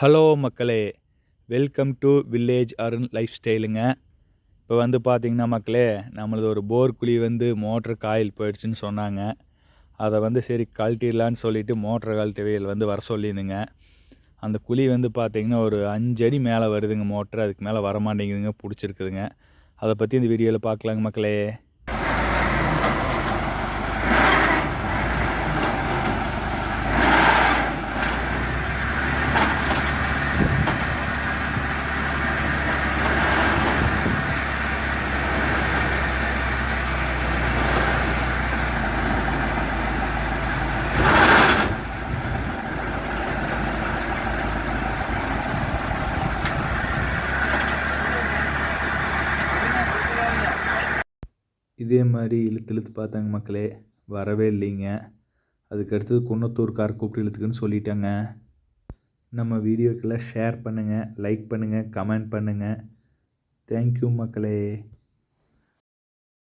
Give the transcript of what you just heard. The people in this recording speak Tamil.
ஹலோ மக்களே, welcome to village Arun life ஸ்டைலுங்க. இப்போ வந்து பார்த்திங்கன்னா மக்களே, நம்மளது ஒரு போர் குழி வந்து மோட்ரு காயில் போயிடுச்சுன்னு சொன்னாங்க. அதை வந்து சரி கழட்டிடலான்னு சொல்லிவிட்டு மோட்ரு கழட்டவியல் வந்து வர சொல்லியிருந்துங்க. அந்த குழி வந்து பார்த்திங்கன்னா ஒரு 5 அடி மேலே வருதுங்க மோட்ரு, அதுக்கு மேலே வரமாட்டேங்குதுங்க, பிடிச்சிருக்குதுங்க. அதை பற்றி இந்த வீடியோவில் பார்க்கலாங்க மக்களே. இதே மாதிரி இழுத்து பார்த்தாங்க மக்களே, வரவே இல்லைங்க. அதுக்கடுத்தது குன்னத்தூர்கார் கூப்பிட்டு இழுத்துக்குன்னு சொல்லிட்டாங்க. நம்ம வீடியோக்கெல்லாம் ஷேர் பண்ணுங்கள், லைக் பண்ணுங்கள், கமெண்ட் பண்ணுங்கள். தேங்க்யூ மக்களே.